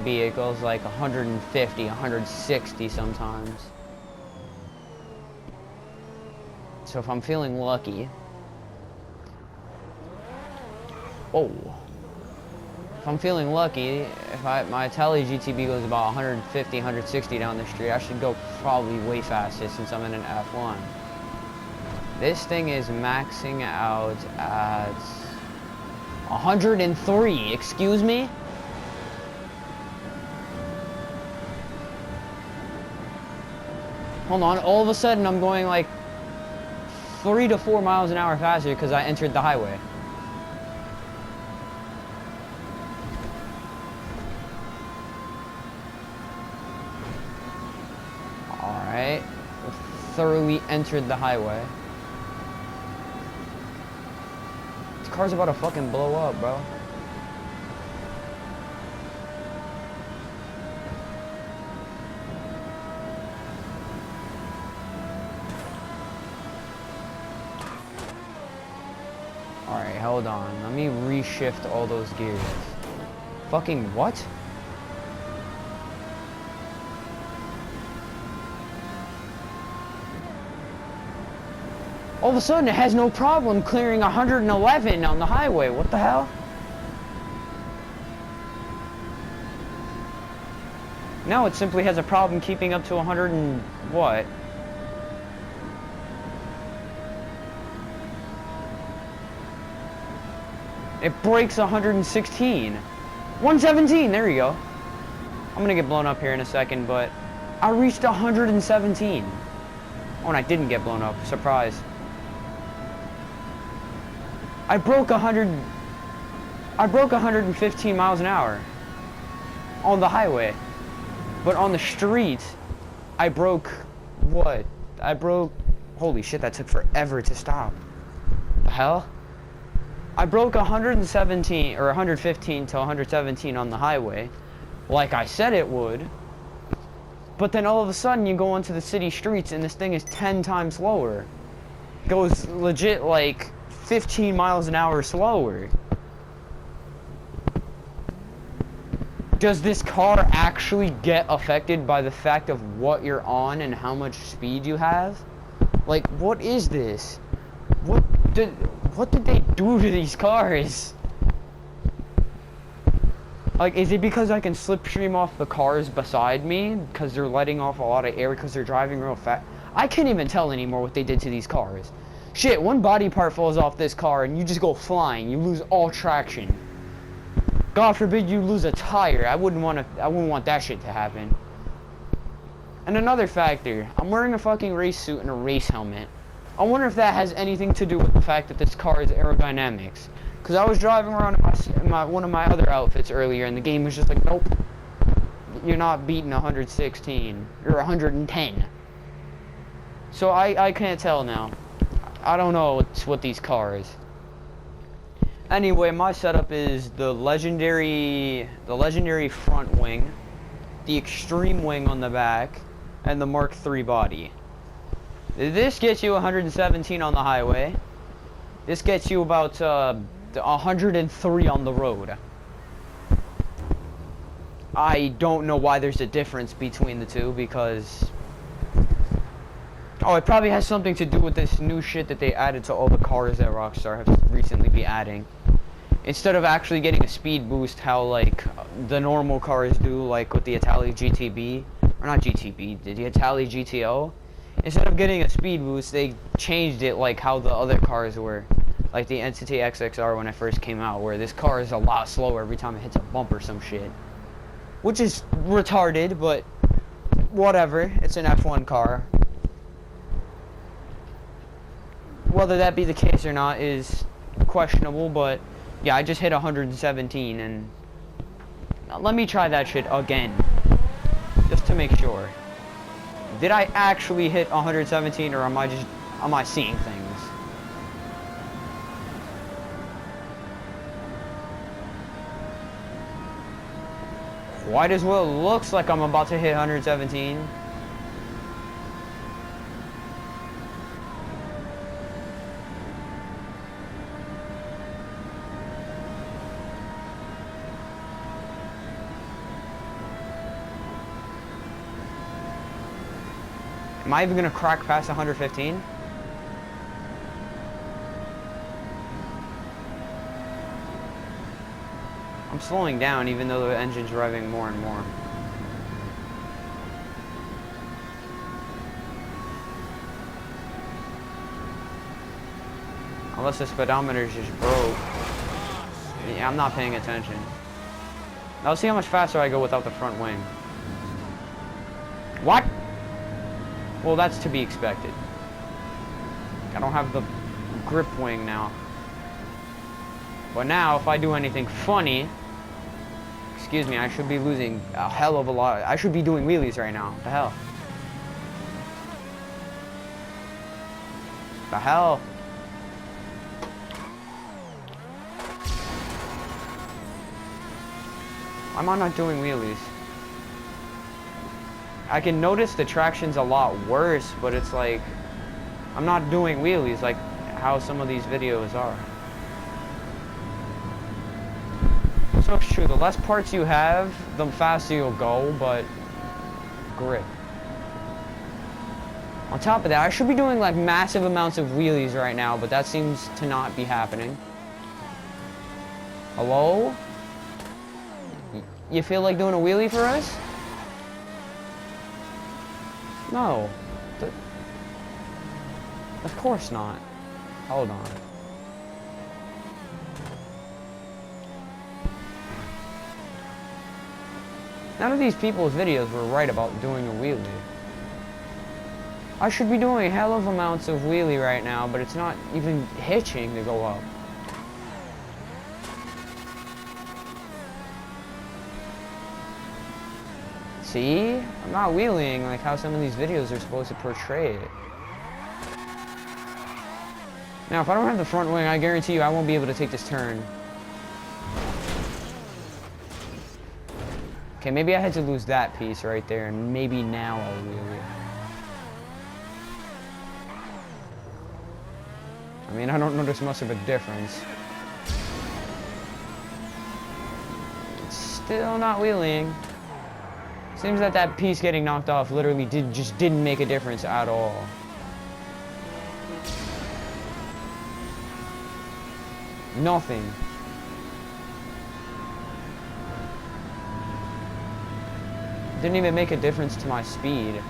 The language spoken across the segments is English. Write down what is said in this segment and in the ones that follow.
vehicles like 150, 160 sometimes. So if I'm feeling lucky, if I'm feeling lucky, if my Tele GTB goes about 150, 160 down the street, I should go probably way faster since I'm in an F1. This thing is maxing out at 103, excuse me? Hold on, all of a sudden I'm going like 3 to 4 miles an hour faster because I entered the highway. Alright, thoroughly entered the highway. This car's about to fucking blow up, bro. Alright, hold on. Let me reshift all those gears. Fucking what? All of a sudden, it has no problem clearing 111 on the highway. What the hell? Now it simply has a problem keeping up to 100 and what? It breaks 116. 117, there you go. I'm gonna get blown up here in a second, but I reached 117. Oh, and I didn't get blown up. Surprise. I broke 115 miles an hour on the highway. But on the street, I broke what? Holy shit, that took forever to stop. The hell? I broke 117 or 115 to 117 on the highway, like I said it would. But then all of a sudden you go onto the city streets and this thing is 10 times slower. Goes legit like 15 miles an hour slower. Does this car actually get affected by the fact of what you're on and how much speed you have? Like, what is this? What did they do to these cars? Like, is it because I can slipstream off the cars beside me because they're letting off a lot of air because they're driving real fast? I can't even tell anymore what they did to these cars. Shit, one body part falls off this car and you just go flying. You lose all traction. God forbid you lose a tire. I wouldn't want that shit to happen. And another factor, I'm wearing a fucking race suit and a race helmet. I wonder if that has anything to do with the fact that this car is aerodynamics. Because I was driving around in one of my other outfits earlier and the game was just like, nope. You're not beating 116. You're 110. So I can't tell now. I don't know what these cars. Anyway, my setup is the legendary front wing, the extreme wing on the back, and the Mark III body. This gets you 117 on the highway. This gets you about 103 on the road. I don't know why there's a difference between the two because... Oh, it probably has something to do with this new shit that they added to all the cars that Rockstar have recently been adding. Instead of actually getting a speed boost how like the normal cars do, like with the Itali GTB, or not GTB, the Itali GTO, instead of getting a speed boost, they changed it like how the other cars were. Like the Entity XXR when it first came out, where this car is a lot slower every time it hits a bump or some shit. Which is retarded, but whatever, it's an F1 car. Whether that be the case or not is questionable, but yeah, I just hit 117, and let me try that shit again, just to make sure. Did I actually hit 117, or am I seeing things? Quite as well looks like I'm about to hit 117. Am I even gonna crack past 115? I'm slowing down even though the engine's revving more and more. Unless the speedometer's just broke. Yeah, I'm not paying attention. Now let's see how much faster I go without the front wing. What? Well, that's to be expected. I don't have the grip wing now. But now, if I do anything funny, excuse me, I should be losing a hell of a lot. I should be doing wheelies right now. What the hell? The hell? Why am I not doing wheelies? I can notice the traction's a lot worse, but it's like, I'm not doing wheelies like how some of these videos are. So it's true, the less parts you have, the faster you'll go, but grip. On top of that, I should be doing like massive amounts of wheelies right now, but that seems to not be happening. Hello? You feel like doing a wheelie for us? No. Of course not. Hold on. None of these people's videos were right about doing a wheelie. I should be doing a hell of amounts of wheelie right now, but it's not even hitching to go up. See? I'm not wheeling like how some of these videos are supposed to portray it. Now, if I don't have the front wing, I guarantee you I won't be able to take this turn. Okay, maybe I had to lose that piece right there, and maybe now I'll wheel. I mean, I don't notice much of a difference. It's still not wheeling. Seems that that piece getting knocked off literally just didn't make a difference at all. Nothing. Didn't even make a difference to my speed.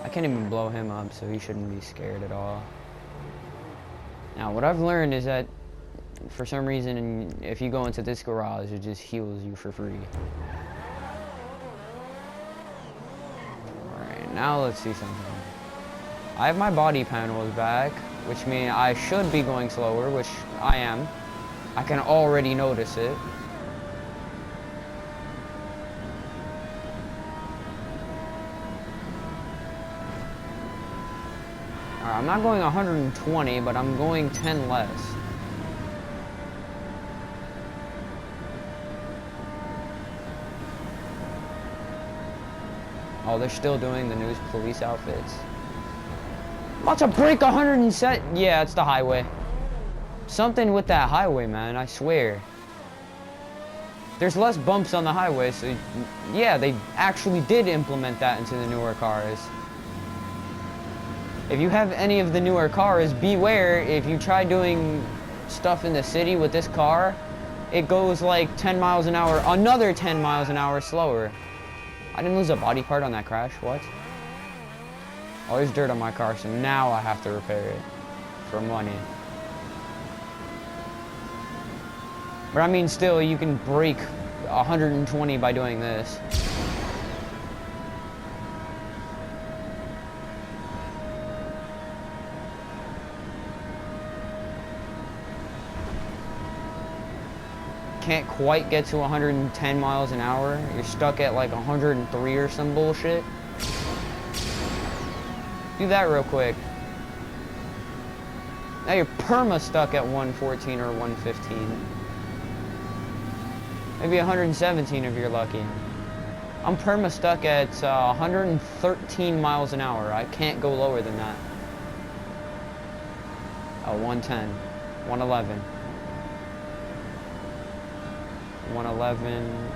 I can't even blow him up, so he shouldn't be scared at all. Now, what I've learned is that, for some reason, if you go into this garage, it just heals you for free. Alright, now let's see something. I have my body panels back, which means I should be going slower, which I am. I can already notice it. I'm not going 120, but I'm going 10 less. Oh, they're still doing the new police outfits. I'm about to break 107. Yeah, it's the highway. Something with that highway, man, I swear. There's less bumps on the highway, so yeah, they actually did implement that into the newer cars. If you have any of the newer cars, beware, if you try doing stuff in the city with this car, it goes like 10 miles an hour, another 10 miles an hour slower. I didn't lose a body part on that crash, what? Oh, there's dirt on my car, so now I have to repair it for money. But I mean, still, you can break 120 by doing this. Can't quite get to 110 miles an hour. You're stuck at like 103 or some bullshit. Do that real quick. Now you're perma stuck at 114 or 115. Maybe 117 if you're lucky. I'm perma stuck at 113 miles an hour. I can't go lower than that. Oh, 110. 111. 111.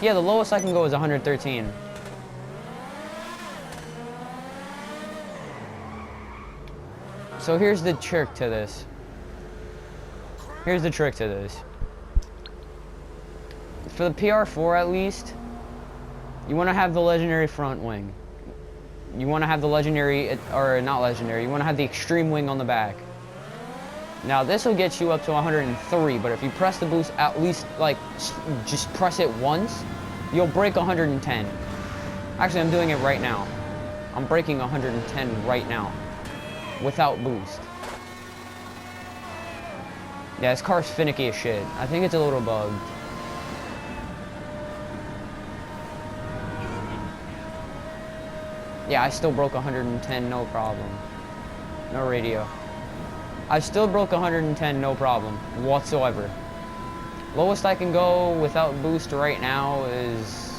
Yeah, the lowest I can go is 113. So here's the trick to this. Here's the trick to this. For the PR4 at least, you want to have the legendary front wing. You want to have the legendary, or not legendary, you want to have the extreme wing on the back. Now this will get you up to 103, but if you press the boost at least, like, just press it once, you'll break 110. Actually, I'm doing it right now. I'm breaking 110 right now, without boost. Yeah, this car's finicky as shit. I think it's a little bugged. Yeah, I still broke 110, no problem. No radio. I still broke 110, no problem, whatsoever. Lowest I can go without boost right now is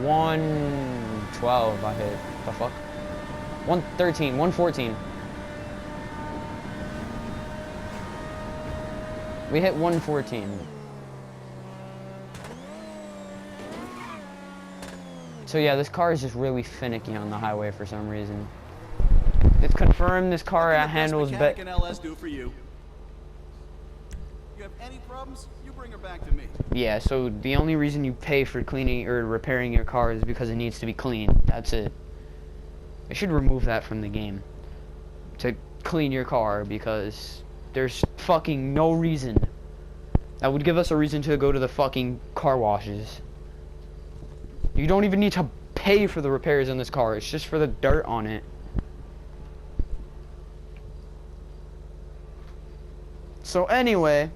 112 I hit. The fuck? 113, 114. We hit 114. So yeah, this car is just really finicky on the highway for some reason. It's confirmed this car handles better. LS do for you. You have any problems, you bring her back to me. Yeah, so the only reason you pay for cleaning or repairing your car is because it needs to be cleaned. That's it. I should remove that from the game. To clean your car, because there's fucking no reason. That would give us a reason to go to the fucking car washes. You don't even need to pay for the repairs on this car. It's just for the dirt on it. So anyway,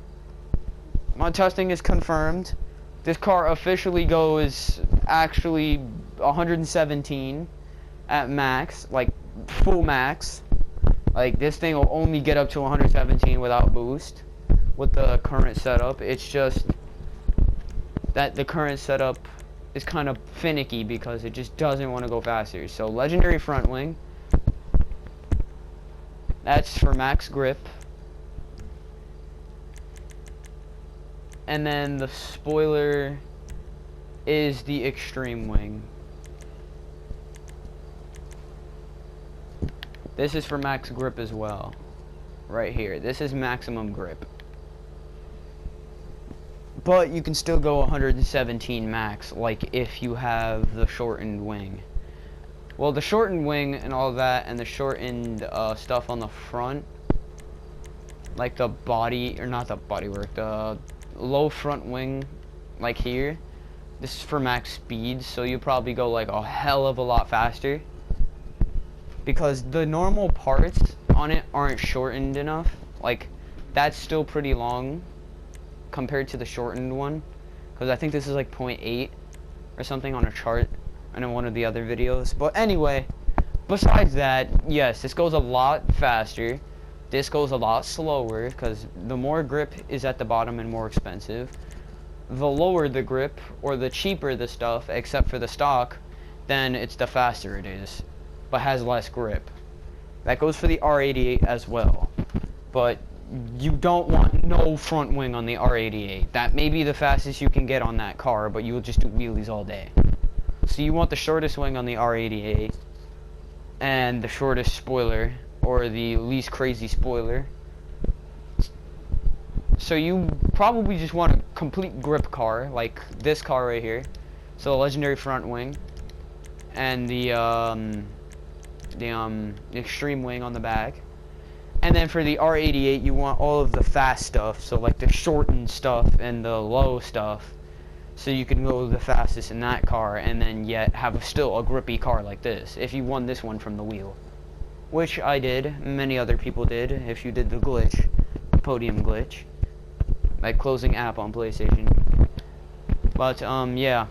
my testing is confirmed. This car officially goes actually 117 at max, like full max. Like this thing will only get up to 117 without boost with the current setup. It's just that the current setup is kind of finicky because it just doesn't want to go faster. So legendary front wing, that's for max grip. And then the spoiler is the extreme wing. This is for max grip as well. Right here. This is maximum grip. But you can still go 117 max, like if you have the shortened wing. Well, the shortened wing and all that, and the shortened stuff on the front, like the body, or not the bodywork, the low front wing, like here, this is for max speed, so you probably go like a hell of a lot faster. Because the normal parts on it aren't shortened enough. Like, that's still pretty long compared to the shortened one, because I think this is like 0.8 or something on a chart and in one of the other videos. But anyway, besides that, yes, this goes a lot faster. This goes a lot slower because the more grip is at the bottom and more expensive. The lower the grip, or the cheaper the stuff, except for the stock, then it's the faster it is, but has less grip. That goes for the R88 as well. But you don't want no front wing on the R88. That may be the fastest you can get on that car, but you will just do wheelies all day. So you want the shortest wing on the R88 and the shortest spoiler, or the least crazy spoiler. So you probably just want a complete grip car, like this car right here. So the legendary front wing and the extreme wing on the back. And then for the R88, you want all of the fast stuff, so like the shortened stuff and the low stuff, so you can go the fastest in that car, and then yet have still a grippy car like this, if you won this one from the wheel. Which I did, many other people did, if you did the glitch, the podium glitch, like closing app on PlayStation. But, yeah.